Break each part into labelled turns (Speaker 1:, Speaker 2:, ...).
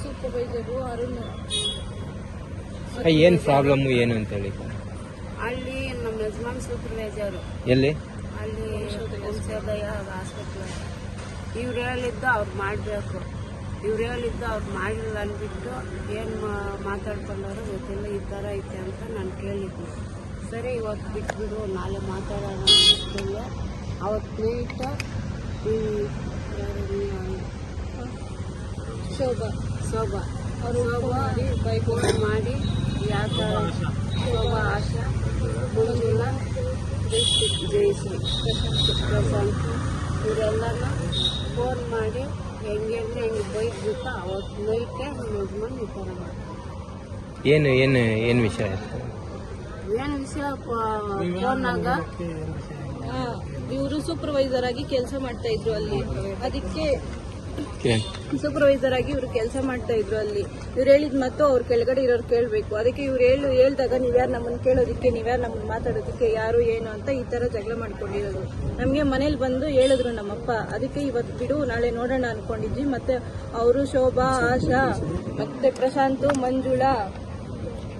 Speaker 1: Supervisor Arun.
Speaker 2: ಏನ್ problem ಏನು ಅಂತ ಹೇಳಿ?
Speaker 3: ಅಲ್ಲಿ ನಮ್ಮ ಯಜಮಾನ್ ಸೂಪರ್ವೈಸರು
Speaker 2: ಎಲ್ಲಿ?
Speaker 3: ಅಲ್ಲಿ ವಂಶೋದಯ ಹಾಸ್ಪಿಟ್ಲ್. ಇವ್ರು ಹೇಳಿದ್ದು ಅವ್ರು ಮಾಡಬೇಕು, ಇವ್ರು ಹೇಳಿದ್ದು ಅವ್ರು ಮಾಡಿಲ್ಲ ಅಂದ್ಬಿಟ್ಟು ಏನು ಮಾತಾಡ್ಕೊಂಡವ್ರು ಗೊತ್ತಿಲ್ಲ. ಈ ಥರ ಐತೆ ಅಂತ ನಾನು ಕೇಳಿದ್ದೆ. ಸರಿ ಇವತ್ತು ಬಿಟ್ಬಿಡು, ನಾಳೆ ಮಾತಾಡೋಣ ಅಂದ್ಬಿಟ್ಟು ಅವತ್ತು ನೈಟ್ ಶೋಭಾ ಅವರು ಮಾಡಿ ಫೋನ್ ಮಾಡಿ ಯಾವ ಥರ ಶೋಭಾ, ಆಶಾ, ಮಂಜುಳಾ, ಜಯಶ್ರೀ, ಪ್ರಶಾಂತ್ ಇವರೆಲ್ಲನ ಫೋನ್ ಮಾಡಿ ಹೆಂಗೆ ಬೈದ್ಬಿಟ್ಟು ಅವತ್ತು ನೈಟೇ ಯಜಮಾನ್ ಈ ಥರ ಮಾಡಿ.
Speaker 2: ಏನು ವಿಷಯ?
Speaker 3: ಏನು ವಿಷಯ ಫೋನಾಗ
Speaker 1: ಇವರು ಸೂಪರ್ವೈಸರ್ ಆಗಿ ಕೆಲಸ ಮಾಡ್ತಾ ಇದ್ರು ಅಲ್ಲಿ. ಅದಕ್ಕೆ ಸೂಪರ್ವೈಸರ್ ಆಗಿ ಇವ್ರು ಕೆಲಸ ಮಾಡ್ತಾ ಇದ್ರು ಅಲ್ಲಿ. ಇವ್ರು ಹೇಳಿದ್ ಮತ್ತು ಅವ್ರ ಕೆಳಗಡೆ ಇರೋರು ಕೇಳಬೇಕು. ಅದಕ್ಕೆ ಇವ್ರು ಹೇಳ್ದಾಗ ನೀವ್ಯಾರು ನಮ್ಮನ್ನು ಕೇಳೋದಕ್ಕೆ, ನೀವ್ಯಾರು ನಮ್ಮನ್ನು ಮಾತಾಡೋದಕ್ಕೆ, ಯಾರು ಏನು ಅಂತ ಈ ತರ ಜಗಳ ಮಾಡ್ಕೊಂಡಿರೋದು. ನಮಗೆ ಮನೇಲಿ ಬಂದು ಹೇಳಿದ್ರು ನಮ್ಮಪ್ಪ. ಅದಕ್ಕೆ ಇವತ್ತು ಬಿಡು, ನಾಳೆ ನೋಡೋಣ ಅನ್ಕೊಂಡಿದ್ವಿ. ಮತ್ತೆ ಅವರು ಶೋಭಾ, ಆಶಾ, ಮತ್ತೆ ಪ್ರಶಾಂತ್, ಮಂಜುಳಾ,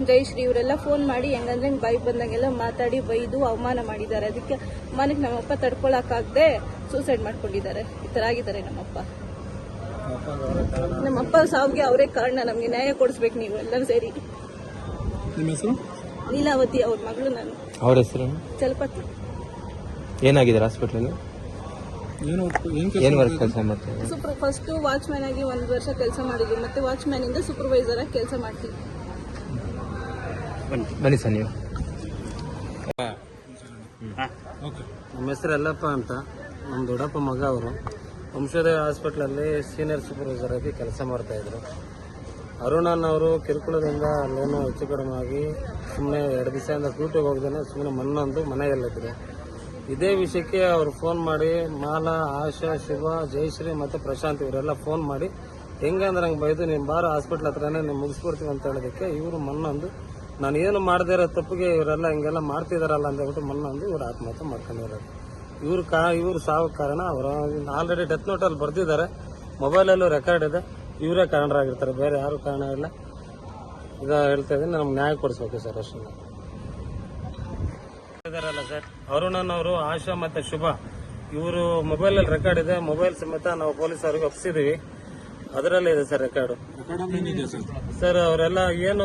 Speaker 1: ಜಯಶ್ರೀ ಇವರೆಲ್ಲ ಫೋನ್ ಮಾಡಿ ಹೆಂಗಂದ್ರೆ ಬಾಯಿ ಬಂದಂಗೆಲ್ಲ ಮಾತಾಡಿ ಬೈದು ಅವಮಾನ ಮಾಡಿದ್ದಾರೆ. ಅದಕ್ಕೆ ಮನೆಗೆ ನಮ್ಮಪ್ಪ ತಡ್ಕೊಳಕ್ಕಾಗದೆ ಸೂಸೈಡ್ ಮಾಡ್ಕೊಂಡಿದ್ದಾರೆ. ಈ ತರ ಆಗಿದ್ದಾರೆ ನಮ್ಮಪ್ಪ. ನಮ್ಮಪ್ಪ ಸಾವಿಗೆ ಅವರೇ ಕಾರಣ. ನಮ್ಗೆ ನ್ಯಾಯ ಕೊಡಿಸ್ಬೇಕು ನೀವು ಎಲ್ಲರೂ ಸೇರಿ.
Speaker 4: ನಿಮ್ಮ ಹೆಸರು?
Speaker 1: ಲೀಲಾವತಿ ಅವ್ರ ಮಗಳು ನಾನು.
Speaker 2: ಅವ್ರ ಹೆಸರು?
Speaker 1: ಚಲಪತಿ.
Speaker 2: ಏನಾಗಿದ್ದಾರೆ ಹಾಸ್ಪಿಟಲ್? ಏನ್ ವರ್ಕ್ ಕೆಲಸ ಮಾಡ್ತಾರೆ?
Speaker 1: ಫಸ್ಟ್ ವಾಚ್ಮ್ಯಾನ್ ಆಗಿ 1 ವರ್ಷ ಕೆಲಸ ಮಾಡಿದ್ವಿ. ಮತ್ತೆ ವಾಚ್ಮ್ಯಾನ್ ಇಂದ ಸೂಪರ್ವೈಸರ್ ಆಗಿ ಕೆಲಸ ಮಾಡ್ತೀವಿ.
Speaker 2: ಬನ್ನಿ ಸರ್ ನೀವು.
Speaker 5: ನಮ್ಮ ಹೆಸರು ಯಲ್ಲಪ್ಪ ಅಂತ. ನಮ್ಮ ದೊಡ್ಡಪ್ಪ ಮಗ ಅವರು ವಂಶೋದಯ ಹಾಸ್ಪಿಟ್ಲಲ್ಲಿ ಸೀನಿಯರ್ ಸೂಪರ್ವೈಸರ್ ಆಗಿ ಕೆಲಸ ಮಾಡ್ತಾಯಿದ್ರು. ಅರುಣನ್ ಅವರು ಕಿರುಕುಳದಿಂದ ಅಲ್ಲೇನೋ ಹೆಚ್ಚು ಕಡಿಮೆ ಆಗಿ ಸುಮ್ಮನೆ 2 ದಿವಸದಿಂದ ಡ್ಯೂಟಿಗೆ ಹೋಗ್ದೇನೆ ಸುಮ್ಮನೆ ಮನ್ನೊಂದು ಮನೆಯಲ್ಲಿದ್ರು. ಇದೇ ವಿಷಯಕ್ಕೆ ಅವರು ಫೋನ್ ಮಾಡಿ ಮಾಲಾ, ಆಶಾ, ಶುಭ, ಜಯಶ್ರೀ ಮತ್ತು ಪ್ರಶಾಂತ್ ಇವರೆಲ್ಲ ಫೋನ್ ಮಾಡಿ ಹೆಂಗಂದ್ರೆ ಹಂಗೆ ಬೈದು ನಿಮ್ಮ ಬಾರ ಹಾಸ್ಪಿಟ್ಲ್ ಹತ್ರನೇ ನೀವು ಮುಗಿಸ್ಕೊಡ್ತೀವಿ ಅಂತ ಹೇಳೋದಕ್ಕೆ ಇವರು ಮನ್ನೊಂದು ನಾನು ಏನು ಮಾಡದೇ ಇರೋ ತಪ್ಪಿಗೆ ಇವರೆಲ್ಲ ಹಿಂಗೆಲ್ಲ ಮಾಡ್ತಿದಾರಲ್ಲ ಅಂತ ಹೇಳ್ಬಿಟ್ಟು ಮನ್ನೊಂದು ಇವ್ರು ಆತ್ಮಹತ್ಯೆ ಮಾಡ್ಕೊಂಡಿರೋದು. ಇವ್ರು ಸಾವು ಕಾರಣ. ಅವರು ಆಲ್ರೆಡಿ ಡೆತ್ ನೋಟಲ್ಲಿ ಬರ್ದಿದ್ದಾರೆ, ಮೊಬೈಲಲ್ಲೂ ರೆಕಾರ್ಡ್ ಇದೆ. ಇವರೇ ಕಾರಣರಾಗಿರ್ತಾರೆ, ಬೇರೆ ಯಾರು ಕಾರಣ ಇಲ್ಲ. ಈಗ ಹೇಳ್ತಾ ಇದ್ದೀನಿ, ನಮ್ಗೆ ನ್ಯಾಯ ಕೊಡಿಸ್ಬೇಕು ಸರ್ ಅಷ್ಟೇ. ಇದಾರಲ್ಲ ಸರ್ ಅರುಣನ್ ಅವರು, ಆಶಾ ಮತ್ತು ಶುಭ ಇವರು ಮೊಬೈಲಲ್ಲಿ ರೆಕಾರ್ಡ್ ಇದೆ. ಮೊಬೈಲ್ ಸಮೇತ ನಾವು ಪೊಲೀಸ್ ಅವ್ರಿಗೆ ಒಪ್ಪಿಸಿದೀವಿ. ಅದರಲ್ಲೇ ಇದೆ ಸರ್ ರೆಕಾರ್ಡು. ಸರ್ ಅವರೆಲ್ಲ ಏನು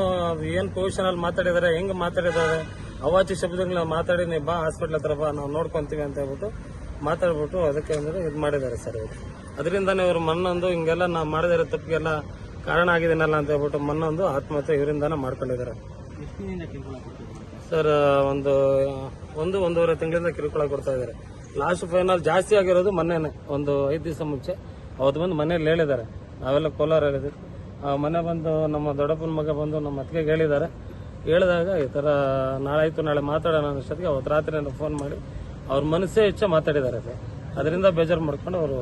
Speaker 5: ಪೊಸಿಷನ್ ಅಲ್ಲಿ ಮಾತಾಡಿದ್ದಾರೆ, ಹೆಂಗ್ ಮಾತಾಡಿದ್ದಾರೆ, ಅವಾಚ್ಯ ಶಬ್ದಗಳನ್ನ ಮಾತಾಡಿ ನೀವು ಬಾ ಹಾಸ್ಪಿಟ್ಲ್ ಹತ್ರ ಬಾ, ನಾವು ನೋಡ್ಕೊಂತೀವಿ ಅಂತ ಹೇಳ್ಬಿಟ್ಟು ಮಾತಾಡ್ಬಿಟ್ಟು ಅದಕ್ಕೆ ಅಂದ್ರೆ ಇದು ಮಾಡಿದ್ದಾರೆ ಸರ್ ಇವರು. ಅದರಿಂದಾನೇ ಇವರು ಮನ್ನೊಂದು ಹಿಂಗೆಲ್ಲ ನಾವು ಮಾಡದಿರೋ ತಪ್ಪಿಗೆಲ್ಲ ಕಾರಣ ಆಗಿದ್ದೀನಲ್ಲ ಅಂತ ಹೇಳ್ಬಿಟ್ಟು ಮನ್ನೊಂದು ಆತ್ಮಹತ್ಯೆ ಇವರಿಂದಾನೇ ಮಾಡ್ಕೊಂಡಿದ್ದಾರೆ ಸರ್. ಒಂದೂವರೆ ತಿಂಗಳಿಂದ ಕಿರುಕುಳ ಕೊಡ್ತಾ ಇದ್ದಾರೆ. ಲಾಸ್ಟ್ ಫೈನಲ್ ಜಾಸ್ತಿ ಆಗಿರೋದು ಮೊನ್ನೆನೆ, ಒಂದು 5 ದಿವಸ ಮುಂಚೆ ಅವತ್ತು ಬಂದು ಮನೇಲಿ ಹೇಳಿದ್ದಾರೆ. ನಾವೆಲ್ಲ ಕೋಲಾರ ಹೇಳಿದ್ವಿ. ಮನೆ ಬಂದು ನಮ್ಮ ದೊಡ್ಡಪ್ಪನ ಮಗ ಬಂದು ನಮ್ಮ ಅತ್ತಿಗೆಗೆ ಹೇಳಿದಾಗ ಈ ಥರ ನಾಳೆ ಮಾತಾಡೋಣ ಅನ್ನೋಷ್ಟೊತ್ತಿಗೆ ಅವತ್ತು ರಾತ್ರಿ ಫೋನ್ ಮಾಡಿ ಅವ್ರ ಮನಸ್ಸೇ ಹೆಚ್ಚು ಮಾತಾಡಿದ್ದಾರೆ ಸರ್. ಅದರಿಂದ ಬೇಜಾರು ಮಾಡ್ಕೊಂಡು ಅವರು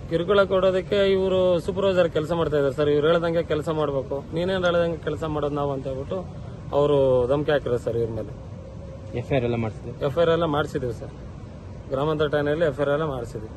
Speaker 5: ಕಿರುಕುಳ ಕೊಡೋದಕ್ಕೆ ಇವರು ಸೂಪರ್ವೈಸರ್ ಕೆಲಸ ಮಾಡ್ತಾ ಇದ್ದಾರೆ ಸರ್. ಇವ್ರು ಹೇಳ್ದಂಗೆ ಕೆಲಸ ಮಾಡಬೇಕು, ನೀನೇನು ಹೇಳ್ದಂಗೆ ಕೆಲಸ ಮಾಡೋದು ನಾವು ಅಂತ ಹೇಳ್ಬಿಟ್ಟು ಅವರು ಧಮಕಿ ಹಾಕಿರೋ ಸರ್ ಇವ್ರ ಮೇಲೆ.
Speaker 2: ಎಫ್ಐಆರ್ ಎಲ್ಲ ಮಾಡಿಸಿದ್ವಿ
Speaker 5: ಸರ್. ಗ್ರಾಮಾಂತರ ಠಾಣೆಯಲ್ಲಿ ಎಫ್ಐಆರ್ ಎಲ್ಲ ಮಾಡಿಸಿದ್ವಿ.